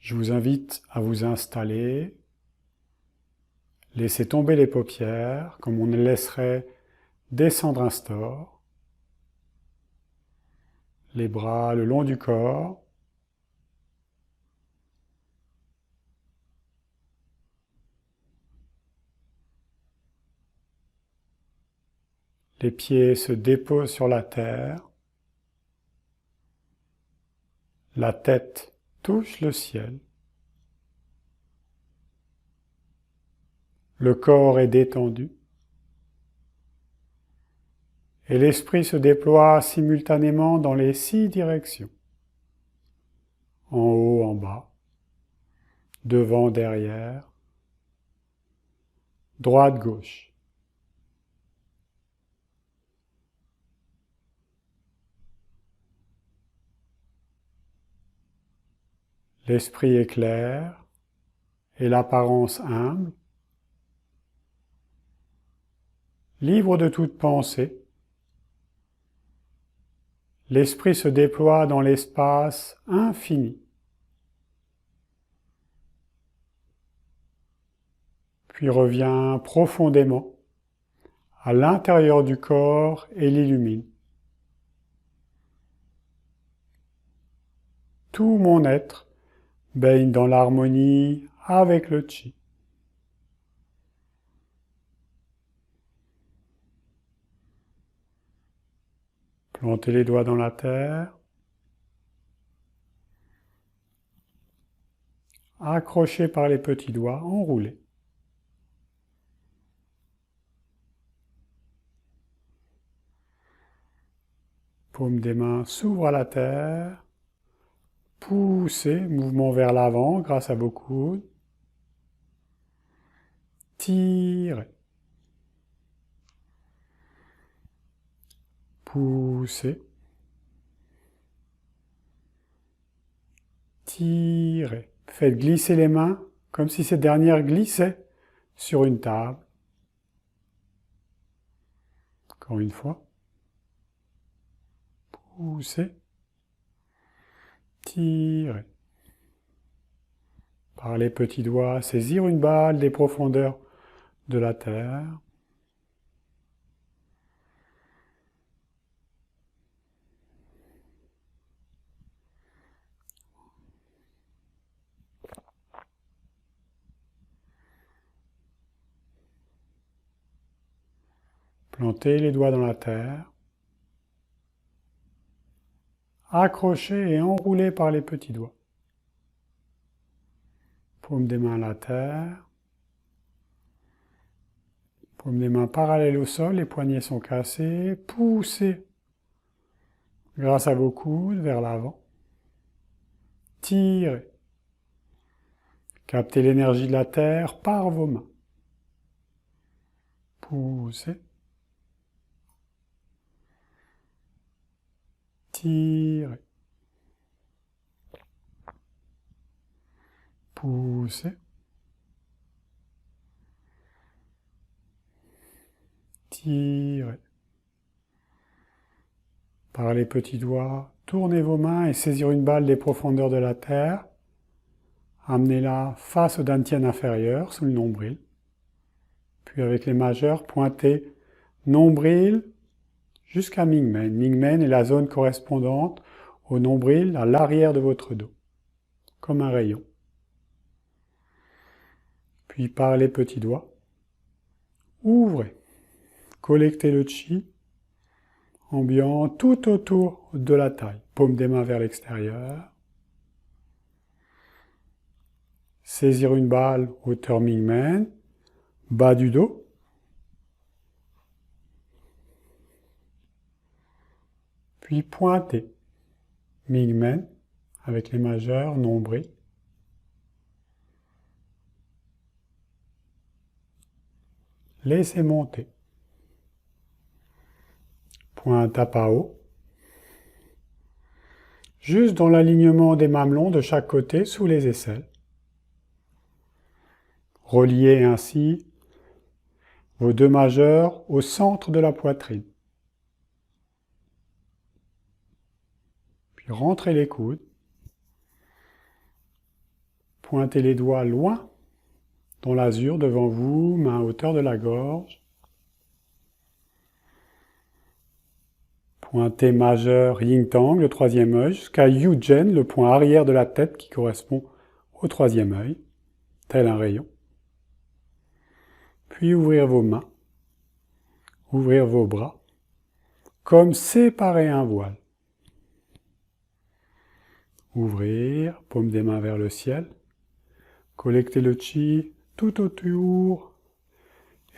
Je vous invite à vous installer. Laissez tomber les paupières comme on laisserait descendre un store. Les bras le long du corps. Les pieds se déposent sur la terre. La tête touche le ciel. Le corps est détendu. Et l'esprit se déploie simultanément dans les 6 directions. En haut, en bas, devant, derrière, droite, gauche. L'esprit est clair et l'apparence humble, libre de toute pensée. L'esprit se déploie dans l'espace infini. Puis revient profondément à l'intérieur du corps et l'illumine. Tout mon être baigne dans l'harmonie avec le Chi. Plantez les doigts dans la terre. Accrochez par les petits doigts, enroulez. Paume des mains s'ouvre à la terre. Poussez, mouvement vers l'avant grâce à vos coudes. Tirez. Poussez. Tirez. Faites glisser les mains comme si ces dernières glissaient sur une table. Encore une fois. Poussez. Tirez. Par les petits doigts, saisir une balle des profondeurs de la terre. Plantez les doigts dans la terre. Accrochez et enroulez par les petits doigts. Paume des mains à la terre. Paume des mains parallèles au sol, les poignets sont cassés. Poussez grâce à vos coudes vers l'avant. Tirez. Captez l'énergie de la terre par vos mains. Poussez. Tirez. Poussez. Tirez. Par les petits doigts, tournez vos mains et saisir une balle des profondeurs de la terre. Amenez-la face au dantian inférieur, sous le nombril. Puis avec les majeurs, pointez nombril jusqu'à Mingmen. Mingmen est la zone correspondante au nombril à l'arrière de votre dos, comme un rayon. Puis par les petits doigts, ouvrez, collectez le chi ambiant tout autour de la taille. Paume des mains vers l'extérieur. Saisir une balle hauteur Mingmen, bas du dos. Puis pointez Mingmen avec les majeurs, nombril. Laissez monter. Pointe à pas haut. Juste dans l'alignement des mamelons de chaque côté sous les aisselles. Reliez ainsi vos deux majeurs au centre de la poitrine. Puis rentrez les coudes. Pointez les doigts loin dans l'azur devant vous, main à hauteur de la gorge. Pointé majeur Yin Tang, le troisième œil, jusqu'à Yu-Jen, le point arrière de la tête qui correspond au troisième œil, tel un rayon. Puis ouvrir vos mains, ouvrir vos bras, comme séparer un voile. Ouvrir, paume des mains vers le ciel, collectez le chi tout autour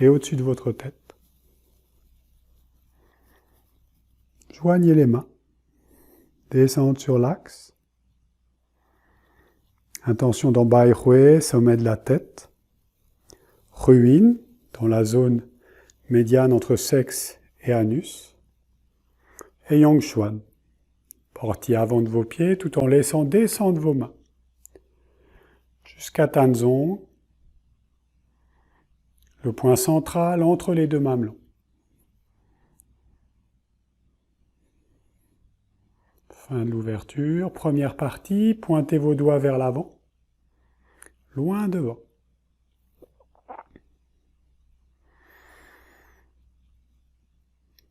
et au-dessus de votre tête. Joignez les mains, descendre sur l'axe. Intention dans Bai Hui, sommet de la tête. Ruine, dans la zone médiane entre sexe et anus. Et Yang Xuan, portiez avant de vos pieds tout en laissant descendre vos mains. Jusqu'à Tanzong, le point central entre les deux mamelons. Fin de l'ouverture. Première partie, pointez vos doigts vers l'avant, loin devant.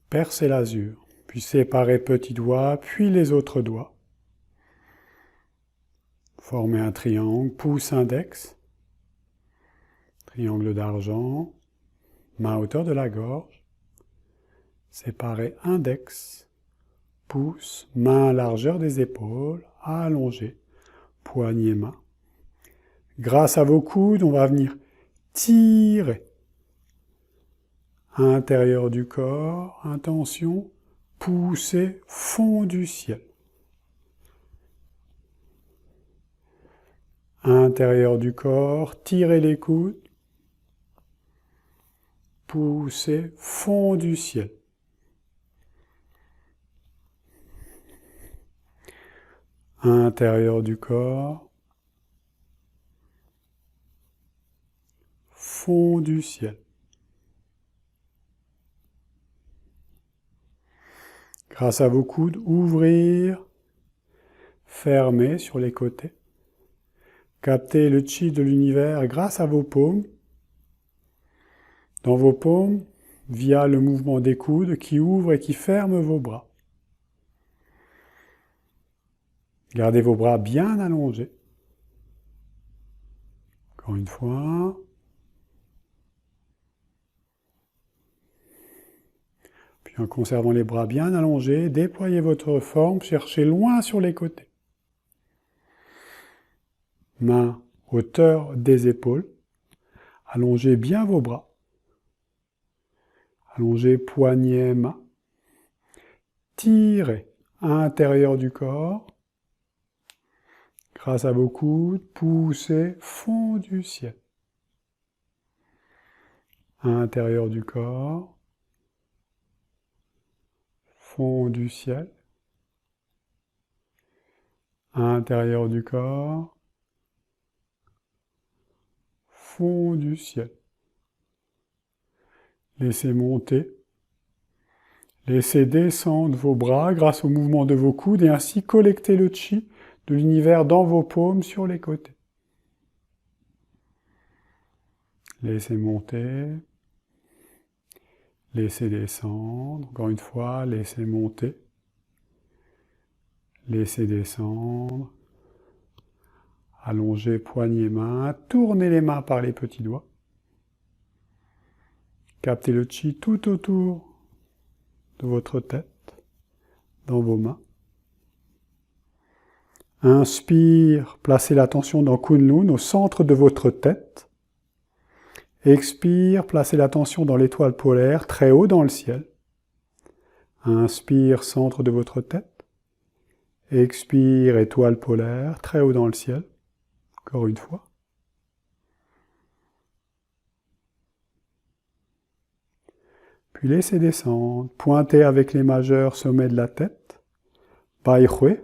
Percez l'azur, puis séparez petits doigts, puis les autres doigts. Formez un triangle, pouce index, triangle d'argent, main à hauteur de la gorge. Séparez index, pouce, main à largeur des épaules, allongé, poignet, main. Grâce à vos coudes, on va venir tirer. Intérieur du corps, intention, pousser, fond du ciel. Intérieur du corps, tirez les coudes, poussez, fond du ciel. Intérieur du corps, fond du ciel. Grâce à vos coudes, ouvrir, fermer sur les côtés. Captez le chi de l'univers grâce à vos paumes. Dans vos paumes, via le mouvement des coudes qui ouvrent et qui ferment vos bras. Gardez vos bras bien allongés. Encore une fois. Puis en conservant les bras bien allongés, déployez votre forme, cherchez loin sur les côtés. Main hauteur des épaules. Allongez bien vos bras. Allongez poignet, main. Tirez à l'intérieur du corps. Grâce à vos coudes, poussez, fond du ciel. À l'intérieur du corps. Fond du ciel. À l'intérieur du corps. Fond du ciel. Laissez monter. Laissez descendre vos bras grâce au mouvement de vos coudes et ainsi collecter le chi de l'univers dans vos paumes sur les côtés. Laissez monter. Laissez descendre. Encore une fois, laissez monter. Laissez descendre. Allongez poignets, mains. Tournez les mains par les petits doigts. Captez le chi tout autour de votre tête, dans vos mains. Inspire, placez l'attention dans Kunlun, au centre de votre tête. Expire, placez l'attention dans l'étoile polaire, très haut dans le ciel. Inspire, centre de votre tête. Expire, étoile polaire, très haut dans le ciel. Encore une fois. Puis laissez descendre, pointez avec les majeurs sommet de la tête, Bai Hui,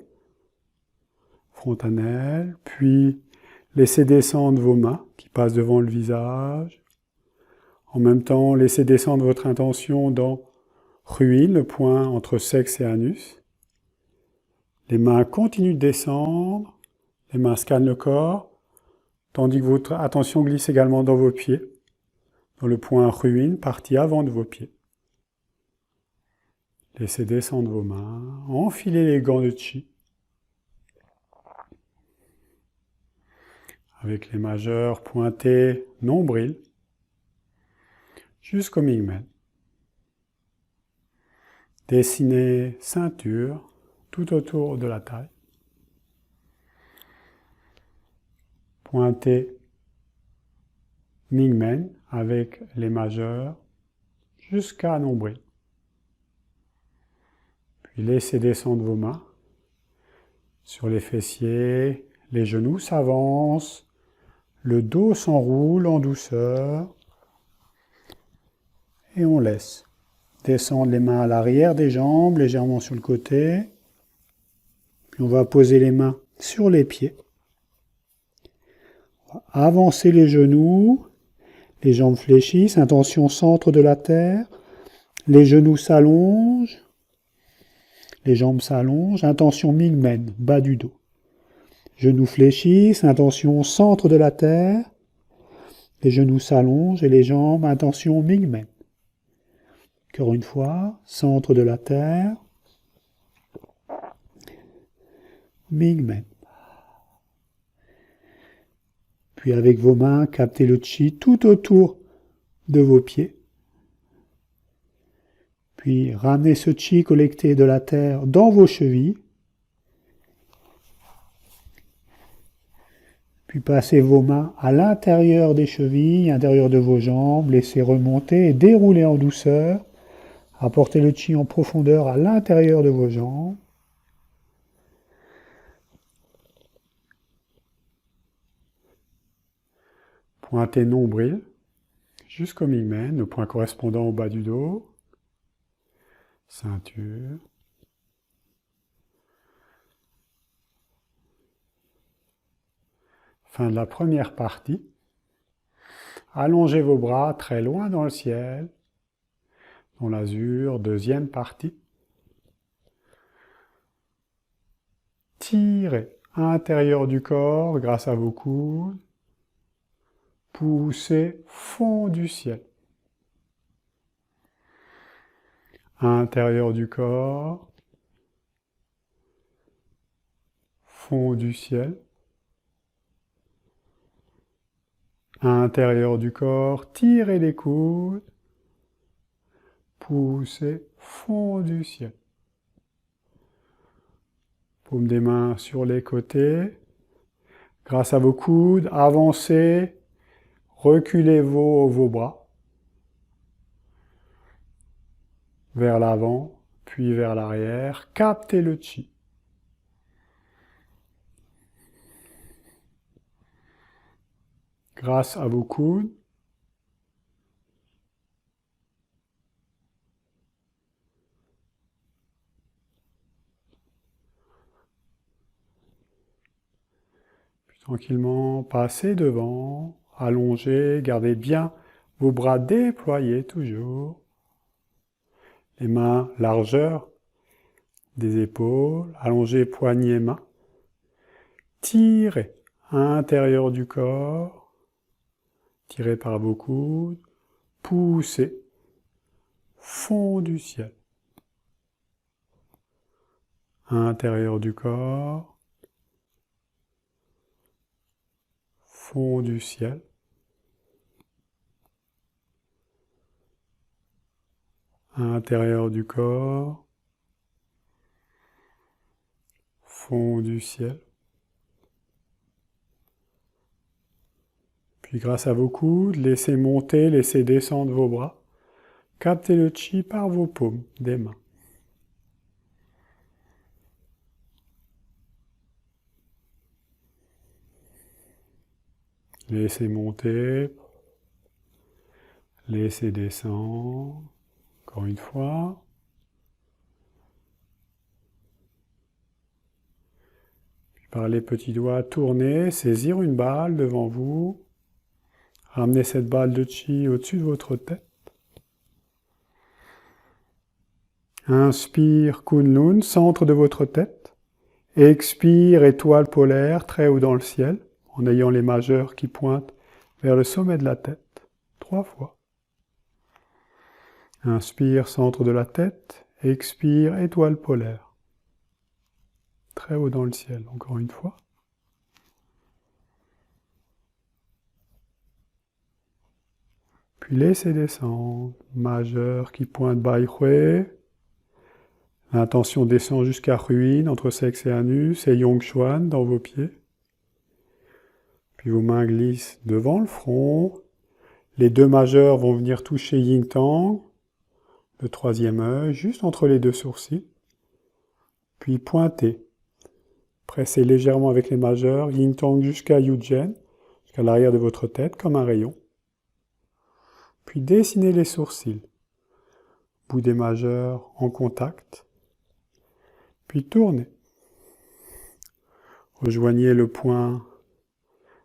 frontanelle, puis laissez descendre vos mains qui passent devant le visage. En même temps, laissez descendre votre intention dans Ruine, le point entre sexe et anus. Les mains continuent de descendre, les mains scannent le corps, tandis que votre attention glisse également dans vos pieds, dans le point ruine, partie avant de vos pieds. Laissez descendre vos mains, enfilez les gants de chi. Avec les majeurs pointés, nombril, jusqu'au Mingmen. Dessinez ceinture tout autour de la taille. Pointez Mingmen avec les majeurs jusqu'à nombril. Puis laissez descendre vos mains sur les fessiers, les genoux s'avancent, le dos s'enroule en douceur et on laisse descendre les mains à l'arrière des jambes, légèrement sur le côté. Puis on va poser les mains sur les pieds. On va avancer les genoux, les jambes fléchissent, intention centre de la terre, les genoux s'allongent, les jambes s'allongent, intention Mingmen, bas du dos. Genoux fléchissent, intention centre de la terre, les genoux s'allongent et les jambes, intention Mingmen. Encore une fois, centre de la terre, Mingmen. Puis avec vos mains, captez le chi tout autour de vos pieds. Puis ramenez ce chi collecté de la terre dans vos chevilles. Puis passez vos mains à l'intérieur des chevilles, à l'intérieur de vos jambes. Laissez remonter et dérouler en douceur. Apportez le chi en profondeur à l'intérieur de vos jambes. Pointez nombril jusqu'au Mingmen, le point correspondant au bas du dos. Ceinture. Fin de la première partie. Allongez vos bras très loin dans le ciel. Dans l'azur, deuxième partie. Tirez à l'intérieur du corps grâce à vos coudes. Poussez fond du ciel. À l'intérieur du corps. Fond du ciel. À l'intérieur du corps, tirez les coudes. Poussez fond du ciel. Paume des mains sur les côtés. Grâce à vos coudes, avancez, reculez vos bras vers l'avant, puis vers l'arrière. Captez le chi. Grâce à vos coudes, tranquillement, passez devant, allongez, gardez bien vos bras déployés toujours. Les mains largeur des épaules, allongez poignets, mains. Tirez à l'intérieur du corps, tirez par vos coudes, poussez, fond du ciel. À l'intérieur du corps, fond du ciel. À l'intérieur du corps, fond du ciel. Puis grâce à vos coudes, laissez monter, laissez descendre vos bras. Captez le chi par vos paumes des mains. Laissez monter, laissez descendre, encore une fois. Puis par les petits doigts, tournez, saisir une balle devant vous. Ramenez cette balle de chi au-dessus de votre tête. Inspire, Kunlun, centre de votre tête. Expire, étoile polaire, très haut dans le ciel, en ayant les majeurs qui pointent vers le sommet de la tête. 3 fois. Inspire, centre de la tête. Expire, étoile polaire. Très haut dans le ciel, encore une fois. Puis laissez descendre. Majeur qui pointe Baihui. L'intention descend jusqu'à Ruine, entre sexe et anus, et Yongchuan dans vos pieds. Puis vos mains glissent devant le front. Les 2 majeurs vont venir toucher Yin Tang, le 3e œil, juste entre les 2 sourcils. Puis pointez. Pressez légèrement avec les majeurs, Yin Tang jusqu'à Yujen, jusqu'à l'arrière de votre tête, comme un rayon. Puis dessinez les sourcils. Bout des majeurs en contact. Puis tournez. Rejoignez le point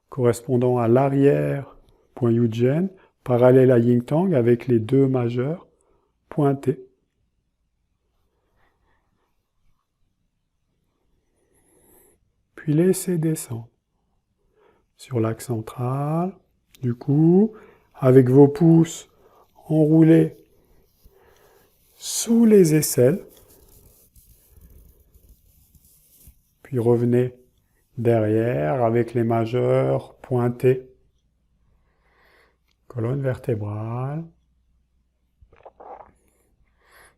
correspondant à l'arrière, point Yujen, parallèle à Yin Tang avec les 2 majeurs pointés. Puis laissez descendre sur l'axe central. Du coup, avec vos pouces enroulés sous les aisselles. Puis revenez derrière avec les majeurs pointés. Colonne vertébrale.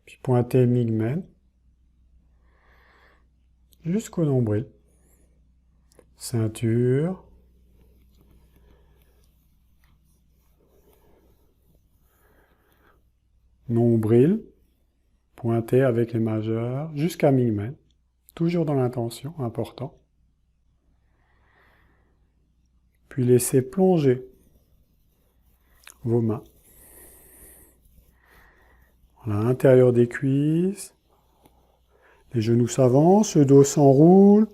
Puis pointez Mingmen jusqu'au nombril. Ceinture. Nombril. Pointé avec les majeurs jusqu'à Mingmen. Toujours dans l'intention, important. Puis laissez plonger vos mains à l'intérieur des cuisses. Les genoux s'avancent, le dos s'enroule.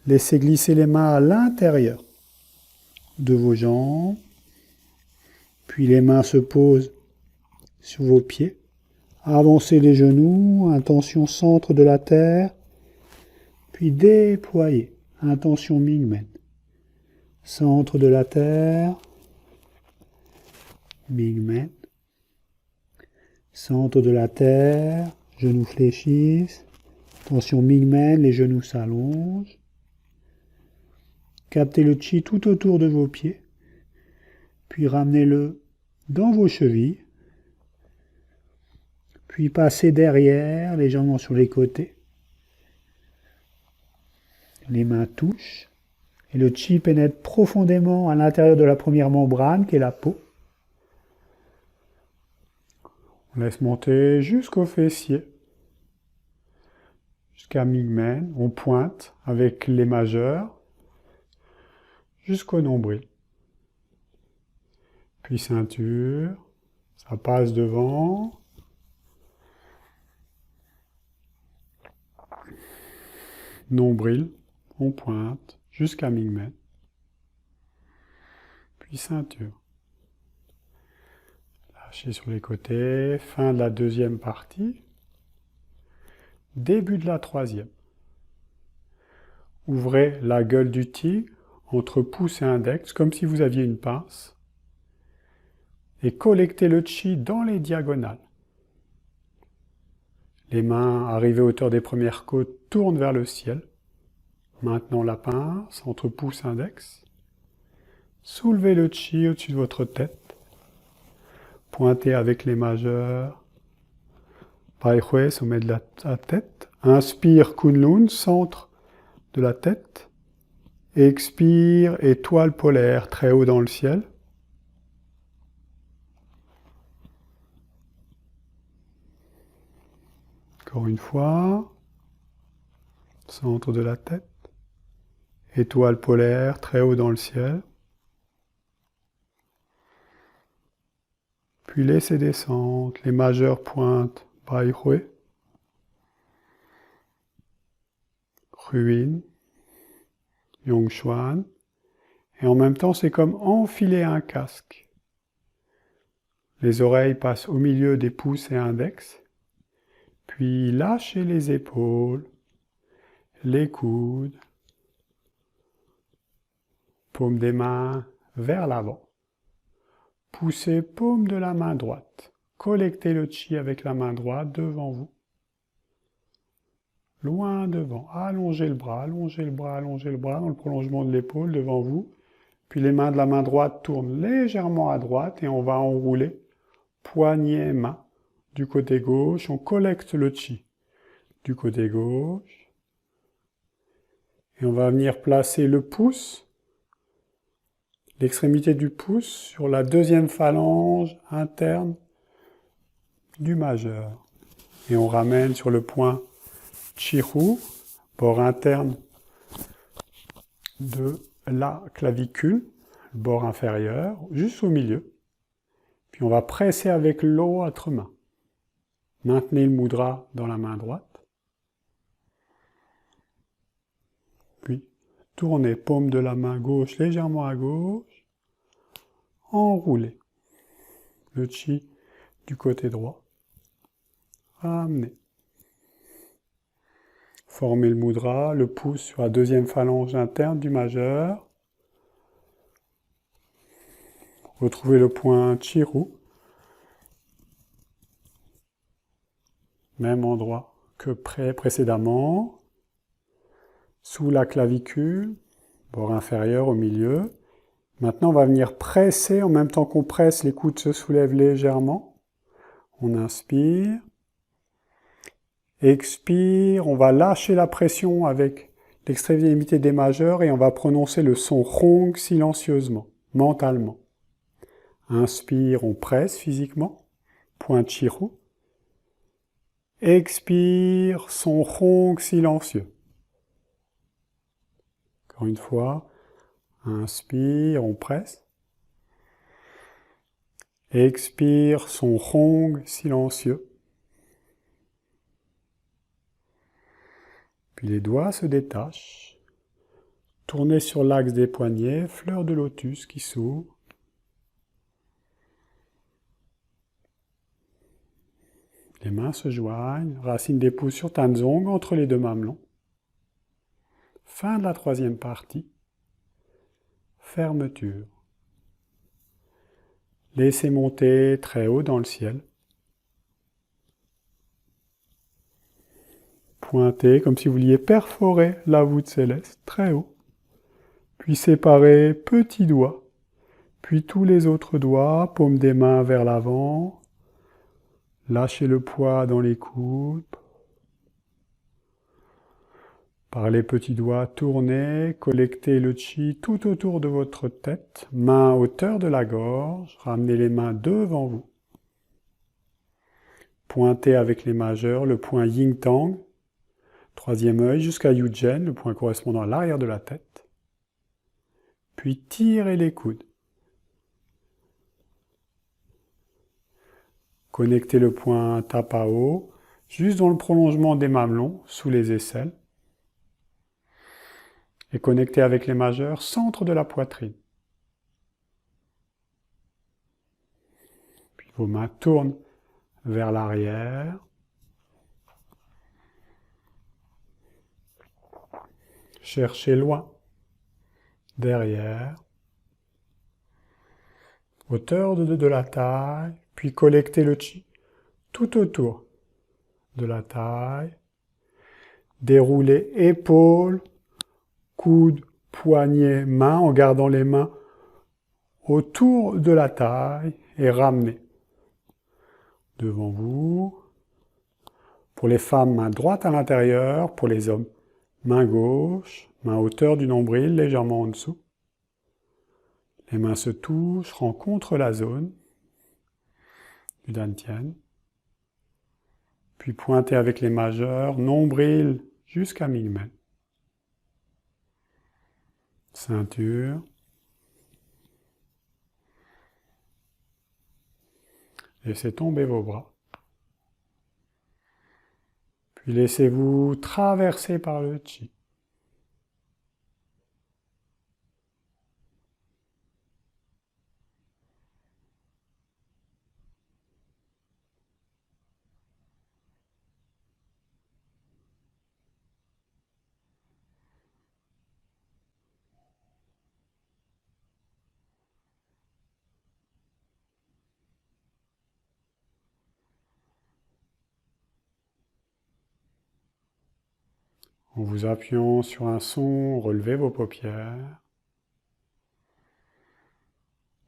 Laissez glisser les mains à l'intérieur de vos jambes. Puis les mains se posent sur vos pieds. Avancez les genoux, intention centre de la terre. Puis déployez, intention Mingmen. Centre de la terre. Mingmen. Centre de la terre. Genoux fléchissent. Tension Mingmen, les genoux s'allongent. Captez le chi tout autour de vos pieds. Puis ramenez-le dans vos chevilles. Puis passez derrière, légèrement sur les côtés. Les mains touchent. Et le chi pénètre profondément à l'intérieur de la première membrane, qui est la peau. On laisse monter jusqu'au fessier. Jusqu'à Mingmen. On pointe avec les majeurs jusqu'au nombril. Puis ceinture. Ça passe devant. Nombril. On pointe jusqu'à Mingmen. Puis ceinture. Lâchez sur les côtés. Fin de la 2e partie. Début de la 3e. Ouvrez la gueule du tigre entre pouce et index, comme si vous aviez une pince. Et collectez le chi dans les diagonales. Les mains arrivées à hauteur des premières côtes tournent vers le ciel. Maintenant la pince entre pouce et index. Soulevez le chi au-dessus de votre tête. Pointez avec les majeurs. Baihui, sommet de la tête. Inspire Kunlun, centre de la tête. Expire, étoile polaire, très haut dans le ciel. Encore une fois. Centre de la tête. Étoile polaire, très haut dans le ciel. Puis laissez descendre. Les majeurs pointent Baihui. Ruine. Yongchuan. Et en même temps, c'est comme enfiler un casque. Les oreilles passent au milieu des pouces et index. Puis lâchez les épaules, les coudes. Paume des mains vers l'avant. Poussez paume de la main droite. Collectez le chi avec la main droite devant vous. Loin devant. Allongez le bras, allongez le bras, allongez le bras dans le prolongement de l'épaule devant vous. Puis les mains de la main droite tournent légèrement à droite et on va enrouler. Poignet, main. Du côté gauche, on collecte le chi. Du côté gauche. Et on va venir placer le pouce, l'extrémité du pouce sur la deuxième phalange interne du majeur. Et on ramène sur le point Chiru, bord interne de la clavicule, le bord inférieur, juste au milieu. Puis on va presser avec l'autre main. Maintenez le mudra dans la main droite. Puis tournez paume de la main gauche légèrement à gauche. Enroulez le chi du côté droit. Ramenez. Formez le mudra, le pouce sur la deuxième phalange interne du majeur. Retrouvez le point Chiru. Même endroit que précédemment. Sous la clavicule, bord inférieur au milieu. Maintenant, on va venir presser, en même temps qu'on presse, les coudes se soulèvent légèrement. On inspire. Expire, on va lâcher la pression avec l'extrémité des majeurs et on va prononcer le son Rong silencieusement, mentalement. Inspire, on presse physiquement, point Chiru. Expire, son Rong silencieux. Encore une fois, inspire, on presse. Expire, son Rong silencieux. Puis les doigts se détachent. Tournez sur l'axe des poignets, fleur de lotus qui s'ouvre. Les mains se joignent, racine des pouces sur Tanzong entre les deux mamelons. Fin de la troisième partie. Fermeture. Laissez monter très haut dans le ciel. Pointez comme si vous vouliez perforer la voûte céleste très haut. Puis séparez petits doigts. Puis tous les autres doigts, paume des mains vers l'avant. Lâchez le poids dans les coudes. Par les petits doigts, tournez, collectez le chi tout autour de votre tête, main à hauteur de la gorge, ramenez les mains devant vous. Pointez avec les majeurs le point Yin Tang, troisième œil jusqu'à Yujien, le point correspondant à l'arrière de la tête. Puis tirez les coudes. Connectez le point Tapao, juste dans le prolongement des mamelons, sous les aisselles. Et connectez avec les majeurs, centre de la poitrine. Puis vos mains tournent vers l'arrière. Cherchez loin, derrière, hauteur de la taille, puis collectez le chi tout autour de la taille. Déroulez épaules, coudes, poignets, mains, en gardant les mains autour de la taille et ramenez devant vous. Pour les femmes, main droite à l'intérieur. Pour les hommes, main gauche, main à hauteur du nombril, légèrement en dessous. Les mains se touchent, rencontrent la zone du dantian. Puis pointez avec les majeurs, nombril jusqu'à Mingmen. Ceinture. Laissez tomber vos bras. Puis laissez-vous traverser par le chi. En vous appuyant sur un son, relevez vos paupières.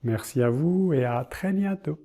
Merci à vous et à très bientôt.